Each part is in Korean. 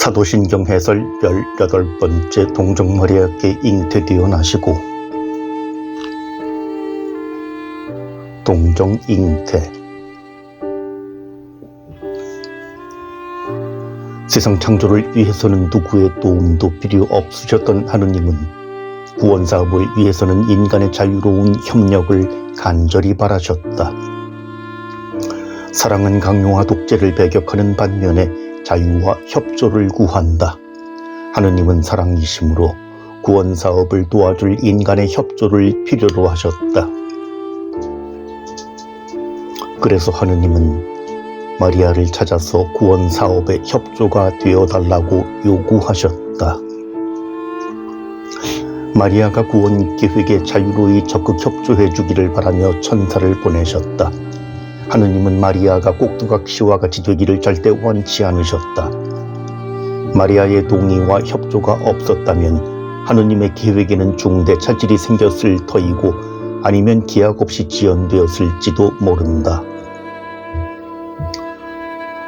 사도신경 해설 18번째 동정마리아께 잉태되어 나시고 동정잉태. 세상 창조를 위해서는 누구의 도움도 필요 없으셨던 하느님은 구원사업을 위해서는 인간의 자유로운 협력을 간절히 바라셨다. 사랑은 강요와 독재를 배격하는 반면에 자유와 협조를 구한다. 하느님은 사랑이심으로 구원사업을 도와줄 인간의 협조를 필요로 하셨다. 그래서 하느님은 마리아를 찾아서 구원사업의 협조가 되어달라고 요구하셨다. 마리아가 구원계획에 자유로이 적극 협조해 주기를 바라며 천사를 보내셨다. 하느님은 마리아가 꼭두각시와 같이 되기를 절대 원치 않으셨다. 마리아의 동의와 협조가 없었다면 하느님의 계획에는 중대 차질이 생겼을 터이고 아니면 기약 없이 지연되었을지도 모른다.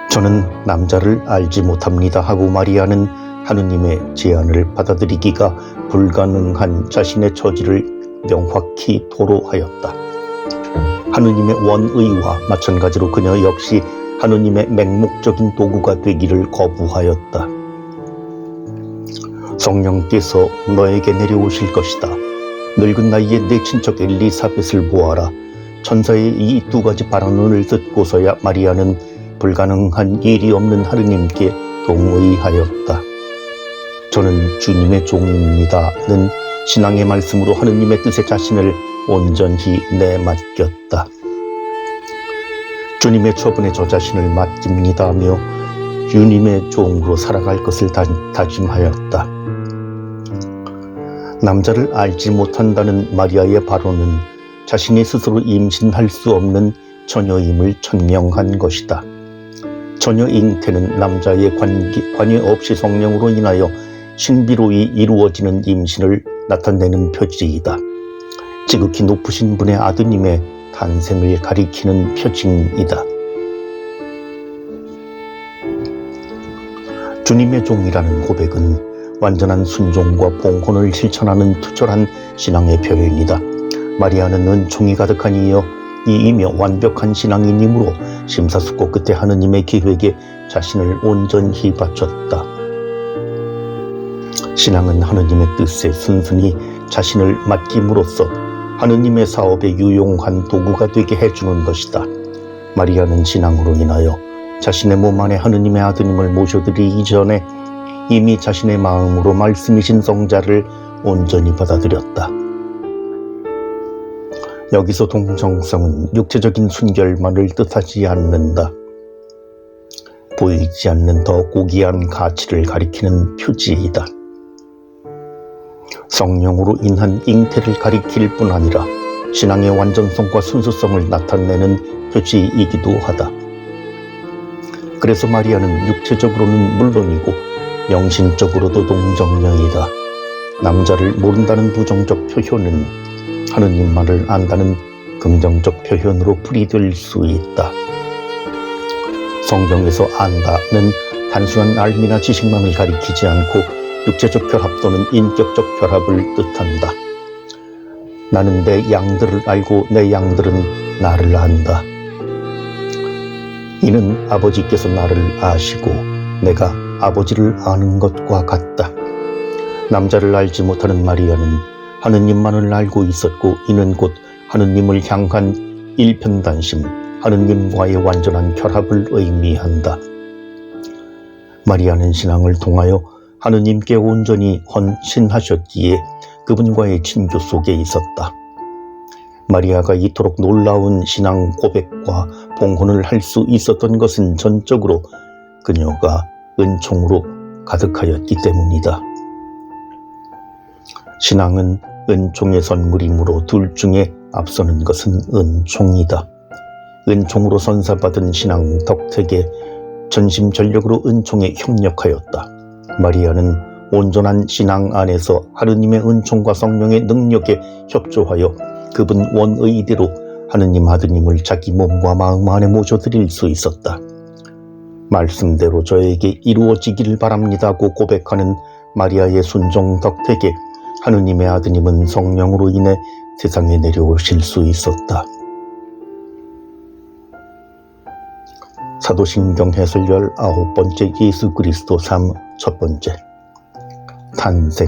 저는 남자를 알지 못합니다 하고 마리아는 하느님의 제안을 받아들이기가 불가능한 자신의 처지를 명확히 토로하였다. 하느님의 원의와 마찬가지로 그녀 역시 하느님의 맹목적인 도구가 되기를 거부하였다. 성령께서 너에게 내려오실 것이다. 늙은 나이에 내 친척 엘리사벳을 보아라. 천사의 이 두 가지 발언을 듣고서야 마리아는 불가능한 일이 없는 하느님께 동의하였다. 저는 주님의 종입니다는 신앙의 말씀으로 하느님의 뜻에 자신을 온전히 내맡겼다. 주님의 처분에 저 자신을 맡깁니다며 주님의 종으로 살아갈 것을 다짐하였다. 남자를 알지 못한다는 마리아의 발언은 자신이 스스로 임신할 수 없는 처녀임을 천명한 것이다. 처녀 잉태는 남자의 관여 없이 성령으로 인하여 신비로이 이루어지는 임신을 나타내는 표지이다. 지극히 높으신 분의 아드님의 탄생을 가리키는 표징이다. 주님의 종이라는 고백은 완전한 순종과 봉헌을 실천하는 투철한 신앙의 표현이다. 마리아는 은총이 가득한 이여 이이며 완벽한 신앙인이므로 심사숙고 끝에 하느님의 계획에 자신을 온전히 바쳤다. 신앙은 하느님의 뜻에 순순히 자신을 맡김으로써 하느님의 사업에 유용한 도구가 되게 해주는 것이다. 마리아는 신앙으로 인하여 자신의 몸 안에 하느님의 아드님을 모셔드리기 전에 이미 자신의 마음으로 말씀이신 성자를 온전히 받아들였다. 여기서 동정성은 육체적인 순결만을 뜻하지 않는다. 보이지 않는 더 고귀한 가치를 가리키는 표지이다. 성령으로 인한 잉태를 가리킬 뿐 아니라 신앙의 완전성과 순수성을 나타내는 표지이기도 하다. 그래서 마리아는 육체적으로는 물론이고 영신적으로도 동정녀이다. 남자를 모른다는 부정적 표현은 하느님만을 안다는 긍정적 표현으로 풀이될 수 있다. 성경에서 안다는 단순한 알미나 지식만을 가리키지 않고 육체적 결합 또는 인격적 결합을 뜻한다. 나는 내 양들을 알고 내 양들은 나를 안다. 이는 아버지께서 나를 아시고 내가 아버지를 아는 것과 같다. 남자를 알지 못하는 마리아는 하느님만을 알고 있었고 이는 곧 하느님을 향한 일편단심, 하느님과의 완전한 결합을 의미한다. 마리아는 신앙을 통하여 하느님께 온전히 헌신하셨기에 그분과의 친교 속에 있었다. 마리아가 이토록 놀라운 신앙 고백과 봉헌을 할 수 있었던 것은 전적으로 그녀가 은총으로 가득하였기 때문이다. 신앙은 은총의 선물이므로 둘 중에 앞서는 것은 은총이다. 은총으로 선사받은 신앙 덕택에 전심전력으로 은총에 협력하였다. 마리아는 온전한 신앙 안에서 하느님의 은총과 성령의 능력에 협조하여 그분 원의대로 하느님 아드님을 자기 몸과 마음 안에 모셔드릴 수 있었다. 말씀대로 저에게 이루어지기를 바랍니다고 고백하는 마리아의 순종 덕택에 하느님의 아드님은 성령으로 인해 세상에 내려오실 수 있었다. 사도신경 해설 19번째 예수 그리스도 삶 첫 번째 탄생.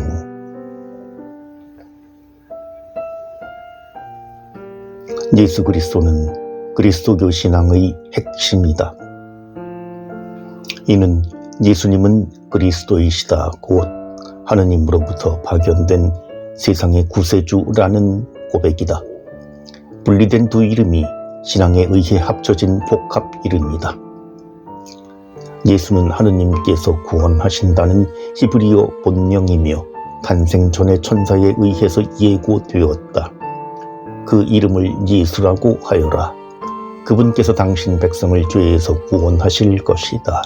예수 그리스도는 그리스도교 신앙의 핵심이다. 이는 예수님은 그리스도이시다, 곧 하느님으로부터 파견된 세상의 구세주라는 고백이다. 분리된 두 이름이 신앙에 의해 합쳐진 복합 이름이다. 예수는 하느님께서 구원하신다는 히브리어 본명이며 탄생 전의 천사에 의해서 예고되었다. 그 이름을 예수라고 하여라. 그분께서 당신 백성을 죄에서 구원하실 것이다.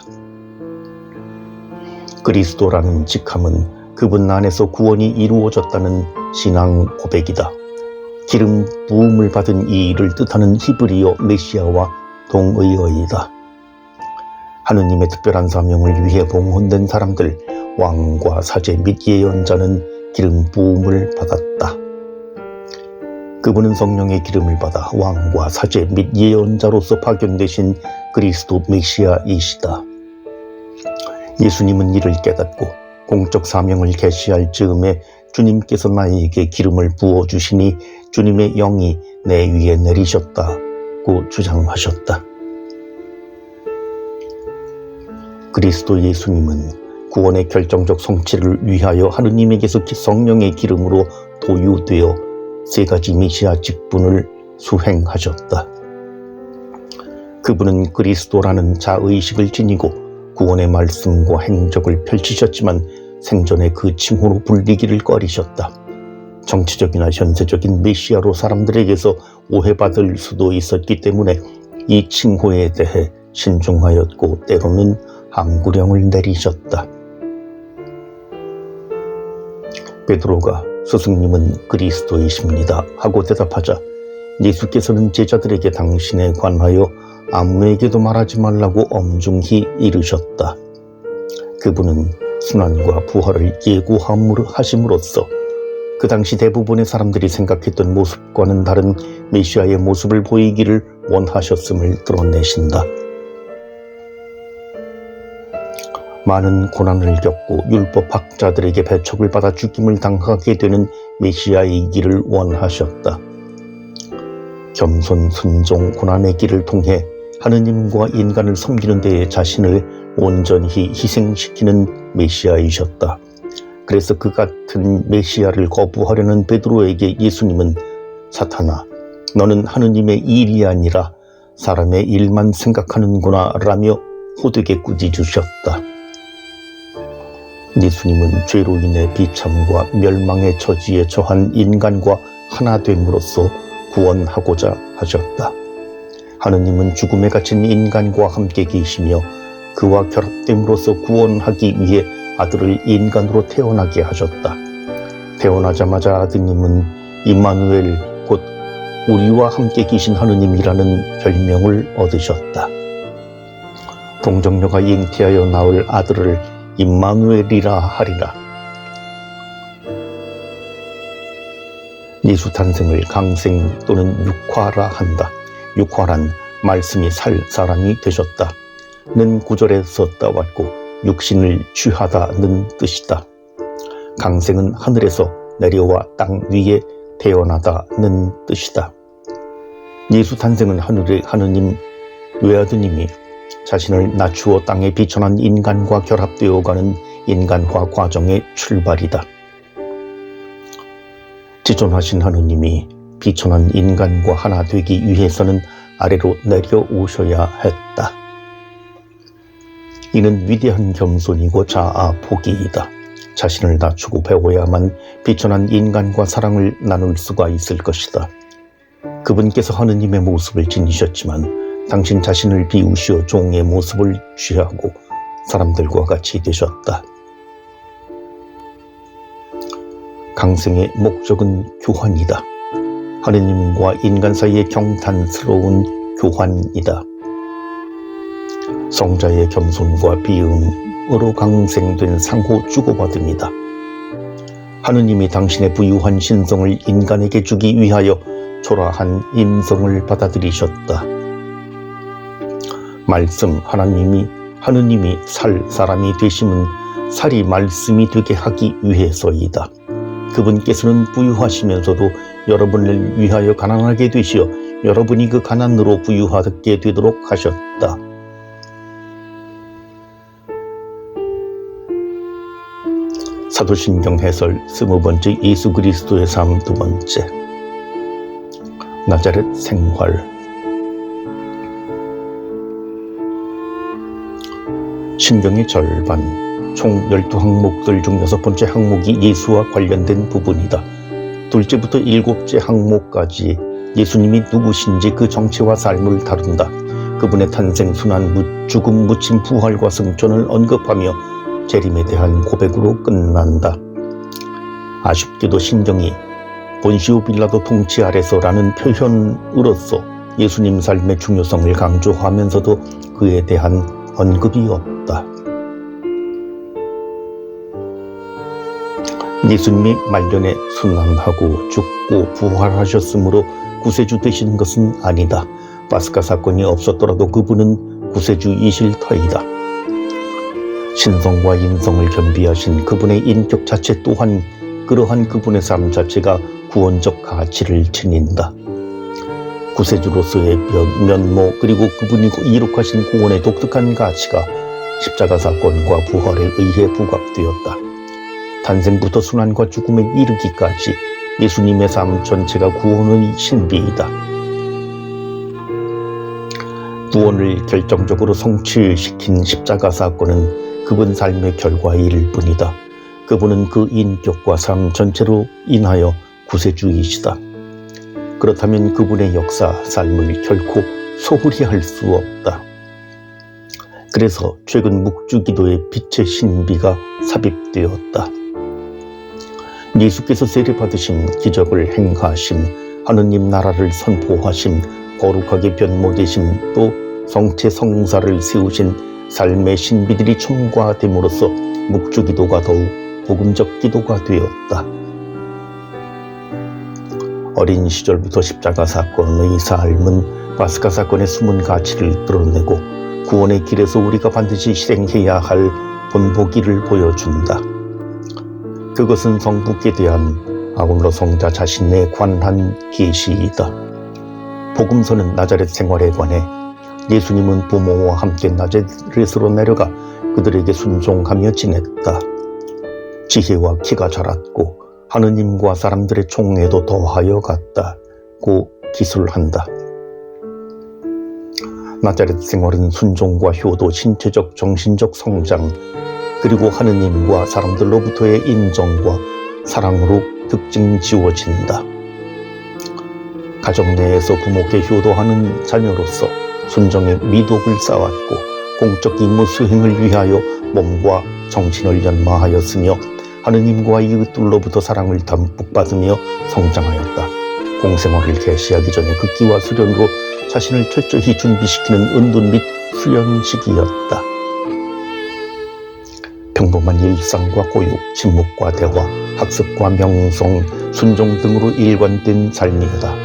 그리스도라는 직함은 그분 안에서 구원이 이루어졌다는 신앙 고백이다. 기름 부음을 받은 이를 뜻하는 히브리어 메시아와 동의어이다. 하느님의 특별한 사명을 위해 봉헌된 사람들, 왕과 사제 및 예언자는 기름 부음을 받았다. 그분은 성령의 기름을 받아 왕과 사제 및 예언자로서 파견되신 그리스도 메시아이시다. 예수님은 이를 깨닫고 공적 사명을 개시할 즈음에 주님께서 나에게 기름을 부어주시니 주님의 영이 내 위에 내리셨다고 주장하셨다. 그리스도 예수님은 구원의 결정적 성취를 위하여 하느님에게서 성령의 기름으로 도유되어 세 가지 메시아 직분을 수행하셨다. 그분은 그리스도라는 자의식을 지니고 구원의 말씀과 행적을 펼치셨지만 생전에 그 칭호로 불리기를 꺼리셨다. 정치적이나 현세적인 메시아로 사람들에게서 오해받을 수도 있었기 때문에 이 칭호에 대해 신중하였고 때로는 항구령을 내리셨다. 베드로가 스승님은 그리스도이십니다 하고 대답하자 예수께서는 제자들에게 당신에 관하여 아무에게도 말하지 말라고 엄중히 이르셨다. 그분은 순환과 부활을 예고하심으로써 그 당시 대부분의 사람들이 생각했던 모습과는 다른 메시아의 모습을 보이기를 원하셨음을 드러내신다. 많은 고난을 겪고 율법학자들에게 배척을 받아 죽임을 당하게 되는 메시아이기를 원하셨다. 겸손, 순종, 고난의 길을 통해 하느님과 인간을 섬기는 데에 자신을 온전히 희생시키는 메시아이셨다. 그래서 그 같은 메시아를 거부하려는 베드로에게 예수님은 사탄아, 너는 하느님의 일이 아니라 사람의 일만 생각하는구나 라며 호되게 꾸짖으셨다. 예수님은 죄로 인해 비참과 멸망의 처지에 처한 인간과 하나 됨으로써 구원하고자 하셨다. 하느님은 죽음에 갇힌 인간과 함께 계시며 그와 결합됨으로써 구원하기 위해 아들을 인간으로 태어나게 하셨다. 태어나자마자 아드님은 임마누엘, 곧 우리와 함께 계신 하느님이라는 별명을 얻으셨다. 동정녀가 잉태하여 낳을 아들을 임마누엘이라 하리라. 예수 탄생을 강생 또는 육화라 한다. 육화란 말씀이 살 사람이 되셨다 는 구절에서 따왔고 육신을 취하다는 뜻이다. 강생은 하늘에서 내려와 땅 위에 태어나다는 뜻이다. 예수 탄생은 하늘의 하느님 외아드님이 자신을 낮추어 땅에 비천한 인간과 결합되어가는 인간화 과정의 출발이다. 지존하신 하느님이 비천한 인간과 하나 되기 위해서는 아래로 내려오셔야 했다. 이는 위대한 겸손이고 자아 포기이다. 자신을 낮추고 배워야만 비천한 인간과 사랑을 나눌 수가 있을 것이다. 그분께서 하느님의 모습을 지니셨지만 당신 자신을 비우시어 종의 모습을 취하고 사람들과 같이 되셨다. 강생의 목적은 교환이다. 하느님과 인간 사이의 경탄스러운 교환이다. 성자의 겸손과 비음으로 강생된 상호 주고받음이다. 하느님이 당신의 부유한 신성을 인간에게 주기 위하여 초라한 임성을 받아들이셨다. 말씀 하느님이 살 사람이 되심은 살이 말씀이 되게 하기 위해서이다. 그분께서는 부유하시면서도 여러분을 위하여 가난하게 되시어 여러분이 그 가난으로 부유하게 되도록 하셨다. 사도신경 해설 20번째 예수 그리스도의 삶 2번째 나자렛 생활. 신경의 절반, 총 12항목들 중 6번째 항목이 예수와 관련된 부분이다. 둘째부터 7째 항목까지 예수님이 누구신지 그 정체와 삶을 다룬다. 그분의 탄생, 순환, 죽음, 묻힘, 부활과 승천을 언급하며 재림에 대한 고백으로 끝난다. 아쉽게도 신경이 본시오 빌라도 통치 아래서라는 표현으로서 예수님 삶의 중요성을 강조하면서도 그에 대한 언급이 없다. 예수님이 말년에 순환하고 죽고 부활하셨으므로 구세주 되시는 것은 아니다. 파스카 사건이 없었더라도 그분은 구세주이실 터이다. 신성과 인성을 겸비하신 그분의 인격 자체 또한 그러한 그분의 삶 자체가 구원적 가치를 지닌다. 구세주로서의 면모 그리고 그분이 이룩하신 구원의 독특한 가치가 십자가 사건과 부활에 의해 부각되었다. 탄생부터 순환과 죽음에 이르기까지 예수님의 삶 전체가 구원의 신비이다. 구원을 결정적으로 성취시킨 십자가 사건은 그분 삶의 결과일 뿐이다. 그분은 그 인격과 삶 전체로 인하여 구세주이시다. 그렇다면 그분의 역사, 삶을 결코 소홀히 할 수 없다. 그래서 최근 묵주기도의 빛의 신비가 삽입되었다. 예수께서 세례받으심, 기적을 행하심, 하느님 나라를 선포하심, 거룩하게 변모되심, 또 성체 성사를 세우신 삶의 신비들이 첨가됨으로써 묵주기도가 더욱 복음적 기도가 되었다. 어린 시절부터 십자가 사건의 삶은 파스카 사건의 숨은 가치를 드러내고 구원의 길에서 우리가 반드시 실행해야 할 본보기를 보여준다. 그것은 성부께 대한 아울러 성자 자신에 관한 계시이다. 복음서는 나자렛 생활에 관해 예수님은 부모와 함께 나자렛으로 내려가 그들에게 순종하며 지냈다. 지혜와 키가 자랐고 하느님과 사람들의 총애도 더하여 갔다고 기술한다. 나자렛 생활은 순종과 효도, 신체적, 정신적 성장, 그리고 하느님과 사람들로부터의 인정과 사랑으로 특징 지워진다. 가정 내에서 부모께 효도하는 자녀로서 순종의 미덕을 쌓았고 공적 임무 수행을 위하여 몸과 정신을 연마하였으며 하느님과 이웃들로부터 사랑을 담뿍 받으며 성장하였다. 공생활을 개시하기 전에 극기와 수련으로 자신을 철저히 준비시키는 은둔 및 수련 시기였다. 평범한 일상과 고육, 침묵과 대화, 학습과 명성, 순종 등으로 일관된 삶이다.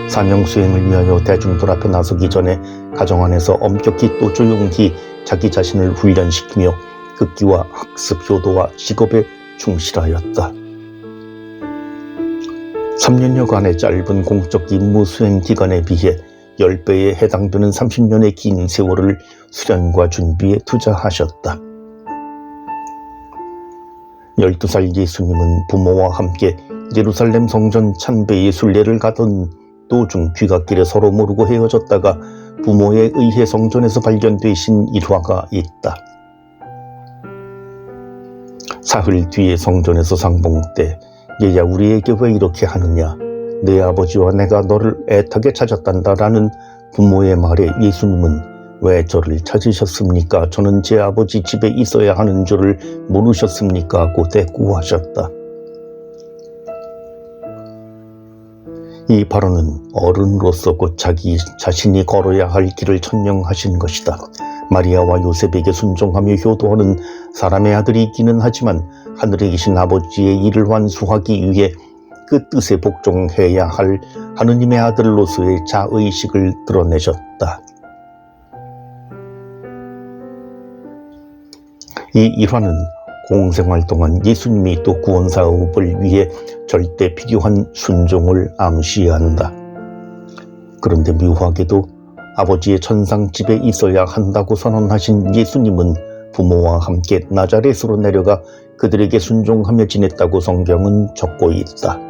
사명 수행을 위하여 대중들 앞에 나서기 전에 가정 안에서 엄격히 또 조용히 자기 자신을 훈련시키며 극기와 학습, 효도와 직업에 충실하였다. 3년여간의 짧은 공적 임무 수행 기간에 비해 10배에 해당되는 30년의 긴 세월을 수련과 준비에 투자하셨다. 12살 예수님은 부모와 함께 예루살렘 성전 참배의 순례를 가던 도중 귀갓길에 서로 모르고 헤어졌다가 부모에 의해 성전에서 발견되신 일화가 있다. 사흘 뒤에 성전에서 상봉 때 얘야 우리에게 왜 이렇게 하느냐, 내 아버지와 내가 너를 애타게 찾았단다 라는 부모의 말에 예수님은 왜 저를 찾으셨습니까? 저는 제 아버지 집에 있어야 하는 줄을 모르셨습니까? 하고 대꾸하셨다. 이 발언은 어른으로서 곧 자기 자신이 걸어야 할 길을 천명하신 것이다. 마리아와 요셉에게 순종하며 효도하는 사람의 아들이 있기는 하지만 하늘에 계신 아버지의 일을 완수하기 위해 그 뜻에 복종해야 할 하느님의 아들로서의 자의식을 드러내셨다. 이 일화는 공생활 동안 예수님이 또 구원사업을 위해 절대 필요한 순종을 암시한다. 그런데 묘하게도 아버지의 천상집에 있어야 한다고 선언하신 예수님은 부모와 함께 나자렛으로 내려가 그들에게 순종하며 지냈다고 성경은 적고 있다.